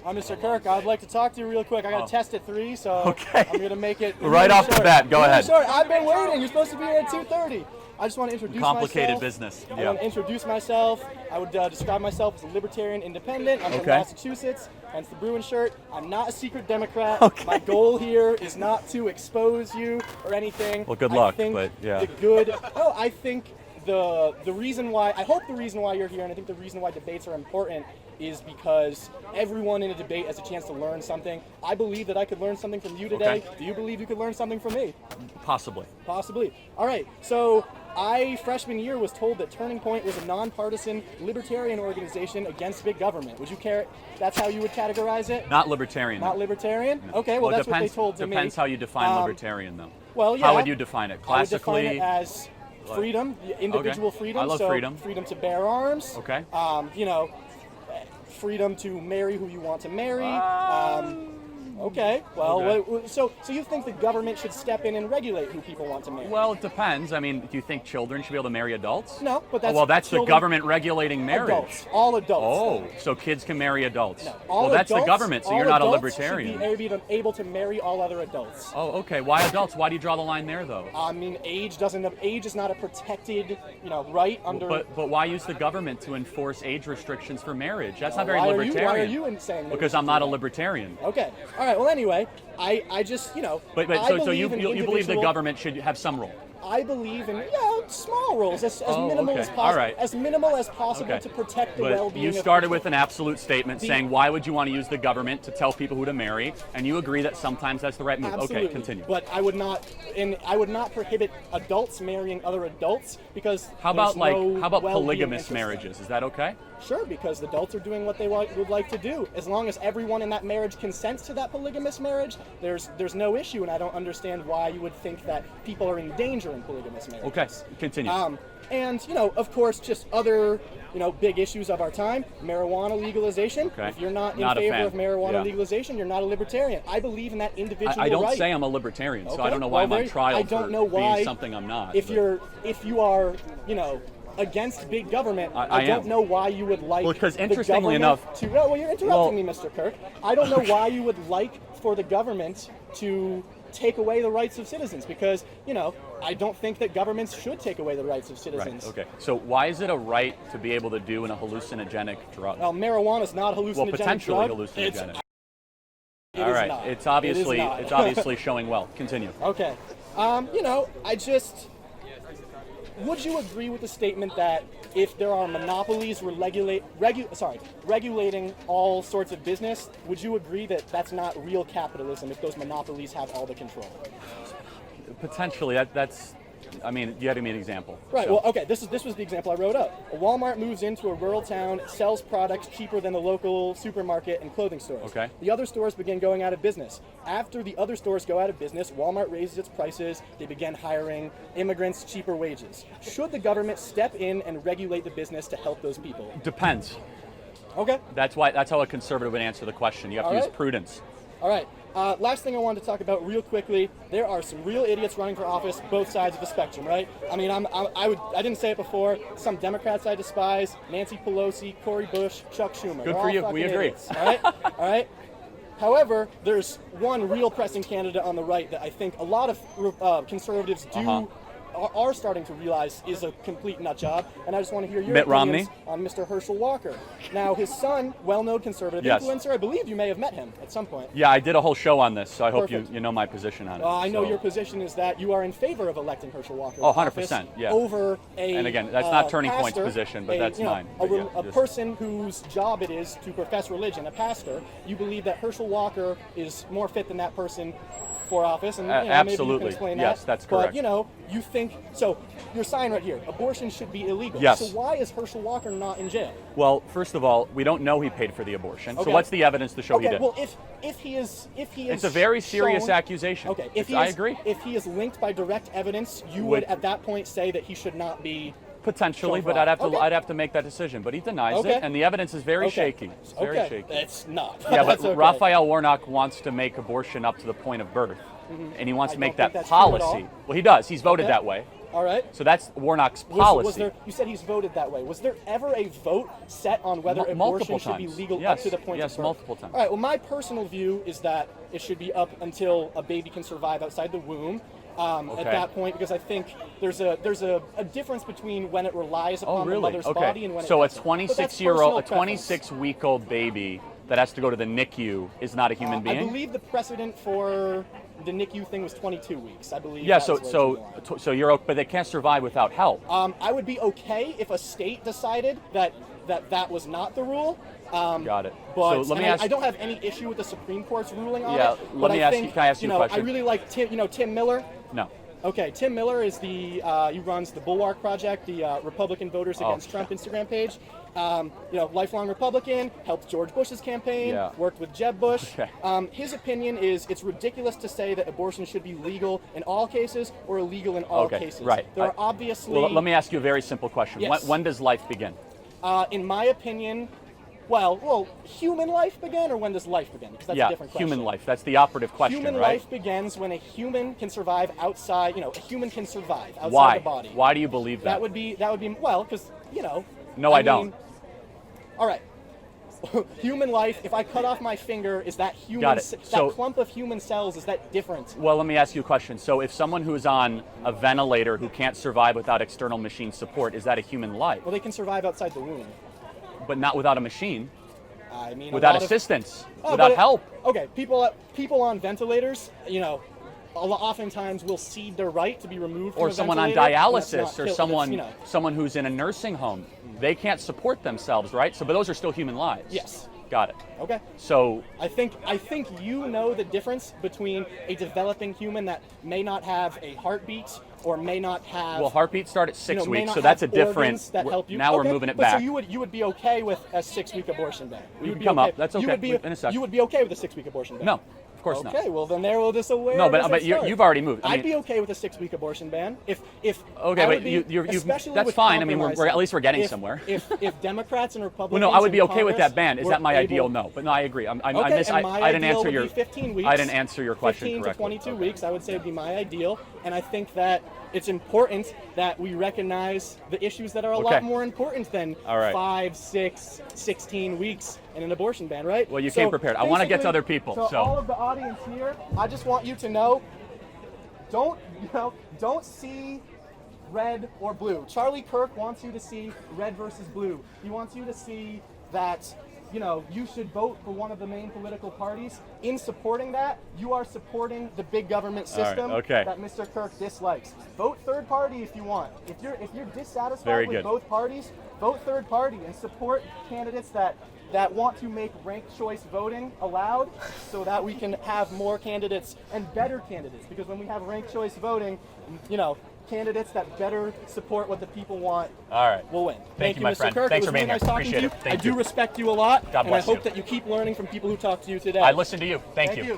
I'm Mr. Kirk. I'd like to talk to you real quick. I got a test at 3, so okay. I'm going to make it right off the bat. Go ahead. Short. I've been waiting. You're supposed to be here at 2:30. I just want to introduce Complicated myself. business. I want to introduce myself. I would describe myself as a libertarian independent. I'm from Okay. Massachusetts, hence the Bruin shirt. I'm not a secret Democrat. Okay. My goal here is not to expose you or anything. Well, good luck, I think but yeah. I think the reason why, I hope the reason why you're here, and I think the reason why debates are important is because everyone in a debate has a chance to learn something. I believe that I could learn something from you today. Okay. Do you believe you could learn something from me? Possibly. Possibly. All right, so freshman year, was told that Turning Point was a nonpartisan libertarian organization against big government. Would you care? That's how you would categorize it? Not libertarian. Not libertarian? No. Okay, well that's what they told to me. Depends how you define libertarian, though. Well, yeah. How would you define it? Classically? I would define it as freedom, individual freedom. I love so freedom. Freedom to bear arms. Okay. Freedom to marry who you want to marry. Okay. Well, Okay. so you think the government should step in and regulate who people want to marry? Well, it depends. I mean, do you think children should be able to marry adults? No, but that's that's the children, government regulating marriage. Adults, all adults. Oh, so kids can marry adults. No, all that's adults, the government, so all you're not a adults libertarian. Should be able to marry all other adults. Oh, okay. Why adults? Why do you draw the line there, though? I mean, age is not a protected, right under. But why use the government to enforce age restrictions for marriage? That's not very libertarian. Why are you saying that? Because I'm not a libertarian. Okay. All right. Well, anyway, I just, But so you believe the government should have some role? I believe in small roles, as minimal as possible, All right. as minimal as possible to protect the well-being. But you of started people. with an absolute statement saying, why would you want to use the government to tell people who to marry? And you agree that sometimes that's the right move. Absolutely. Okay, continue. But I would not prohibit adults marrying other adults because how about no polygamous marriages? Is that okay? Sure, because the adults are doing what they would like to do. As long as everyone in that marriage consents to that polygamous marriage, there's no issue, and I don't understand why you would think that people are in danger in polygamous marriages. Okay, continue. And of course, just other big issues of our time, marijuana legalization. Okay. If you're not in Not a favor fan. of marijuana Yeah. legalization, you're not a libertarian. I believe in that individual I don't right. say I'm a libertarian, so Okay. I don't know why I'm on trial I don't for know why, being something I'm not. If you are against big government, I don't am. know why you would like. Well, because the interestingly government enough, you're interrupting me, Mr. Kirk. I don't know why you would like for the government to take away the rights of citizens, because I don't think that governments should take away the rights of citizens. Right. Okay. So why is it a right to be able to do a hallucinogenic drug? Well, marijuana is not a hallucinogenic Well, potentially drug. hallucinogenic. It All is right. not. It's obviously It is not. it's obviously showing well. Continue. Okay. Would you agree with the statement that if there are monopolies regulating all sorts of business, would you agree that that's not real capitalism if those monopolies have all the control? Potentially, that's. I mean, you had to give me an example. Right. So. Well, okay. This was the example I wrote up. A Walmart moves into a rural town, sells products cheaper than the local supermarket and clothing stores. Okay. The other stores begin going out of business. After the other stores go out of business, Walmart raises its prices. They begin hiring immigrants cheaper wages. Should the government step in and regulate the business to help those people? Depends. Okay. That's how a conservative would answer the question. You have to use prudence. All right. Last thing I wanted to talk about real quickly, there are some real idiots running for office, both sides of the spectrum, right? I mean, I didn't say it before, some Democrats I despise, Nancy Pelosi, Cory Bush, Chuck Schumer. Good for you, we agree. Idiots, all right? All right? However, there's one real pressing candidate on the right that I think a lot of conservatives are starting to realize is a complete nut job, and I just want to hear your Mitt opinions Romney? on Mr. Herschel Walker. Now, his son, well-known conservative Yes. influencer, I believe you may have met him at some point. Yeah, I did a whole show on this, so I hope Perfect. you know my position on it. I know So- your position is that you are in favor of electing Herschel Walker. Oh, to office 100%, yeah. Over a And again, that's not Turning Point's pastor, position, but that's mine. A, But yeah, a just- person whose job it is to profess religion, a pastor. You believe that Herschel Walker is more fit than that person for office, and maybe you absolutely. can explain Yes, that. that's correct. But you think so. Your sign right here: abortion should be illegal. Yes. So why is Herschel Walker not in jail? Well, first of all, we don't know he paid for the abortion. Okay. So what's the evidence to show he did? Well, if he is, it's a very serious shown- accusation. Okay, I agree. If he is linked by direct evidence, you would at that point say that he should not be. Potentially, shown but fraud. I'd have to make that decision. But he denies Okay. it, and the evidence is very shaky. It's very okay. shaky. It's not. Yeah, but That's okay. Raphael Warnock wants to make abortion up to the point of birth, and he wants I to make don't think that that's true at all. policy. Well, he does. He's voted Okay. that way. All right. So that's Warnock's policy. Was there, you said he's voted that way. Was there ever a vote set on whether abortion should be legal up to the point of birth? Yes, multiple times. All right. Well, my personal view is that it should be up until a baby can survive outside the womb. At that point, because I think there's a difference between when it relies upon the mother's body and when so it doesn't. a 26-week-old baby that has to go to the NICU is not a human being? I believe the precedent for the NICU thing was 22 weeks. I believe. Yeah. So you're, but they can't survive without help. I would be okay if a state decided that was not the rule. Got it. But so let me ask. I don't have any issue with the Supreme Court's ruling on it. Yeah. Let me ask you. Can I ask you a question? I really like Tim Miller. No. Okay, Tim Miller is he runs the Bulwark Project, the Republican Voters Against Trump Instagram page. Lifelong Republican, helped George Bush's campaign, worked with Jeb Bush. Okay. His opinion is it's ridiculous to say that abortion should be legal in all cases or illegal in all cases. Right. There are obviously... Well, let me ask you a very simple question. Yes. When does life begin? In my opinion, well, human life began, or when does life begin? Because that's a different question. Human life. That's the operative question, Human right? life begins when a human can survive outside. A human can survive outside the body. Why do you believe that? That would be well, because No, I don't. All right. Human life. If I cut off my finger, is that human? Got it. That clump of human cells, is that different? Well, let me ask you a question. So, if someone who's on a ventilator who can't survive without external machine support, is that a human life? Well, they can survive outside the womb. But not without a machine. I mean, without assistance, without help. Okay, people on ventilators, oftentimes will cede their right to be removed from Or a someone on ventilator, dialysis, or someone who's in a nursing home. They can't support themselves, right? So, but those are still human lives. Yes. Got it. Okay. So I think you know the difference between a developing human that may not have a heartbeat or may not have. Well, heartbeats start at 6 weeks, so that's a different. That help you. Now we're moving it back. So you would be okay with a 6-week abortion ban? You would come up. That's okay. You would be okay with a 6-week abortion ban? No. Of course not. Okay, well then there we'll just aware. No, but you've already moved. I'd be okay with a 6-week abortion ban if. Okay, but that's fine. I mean, at least we're getting somewhere. If Democrats and Republicans. Well, no, I would be okay Congress with that ban. Is that my ideal? No, but no, I agree. I didn't answer your. 15 weeks. I didn't answer your question 15 correctly. to 22 weeks, I would say would be my ideal, and I think that it's important that we recognize the issues that are a lot more important than 5, 6, 16 weeks in an abortion ban, right? Well, you came prepared. I want to get to other people. So all of the audience here, I just want you to know, don't see red or blue. Charlie Kirk wants you to see red versus blue. He wants you to see that you should vote for one of the main political parties. In supporting that, you are supporting the big government system that Mr. Kirk dislikes. Vote third party if you want. If you're dissatisfied with both parties, vote third party and support candidates that want to make ranked choice voting allowed, so that we can have more candidates and better candidates. Because when we have ranked choice voting, candidates that better support what the people want will win. Thank you, Mr. my friend. Kirk. Thanks it was for being really nice here. talking Appreciate to you. it. Thank I do respect you a lot, God and I bless hope you. that you keep learning from people who talk to you today. I listen to you. Thank you.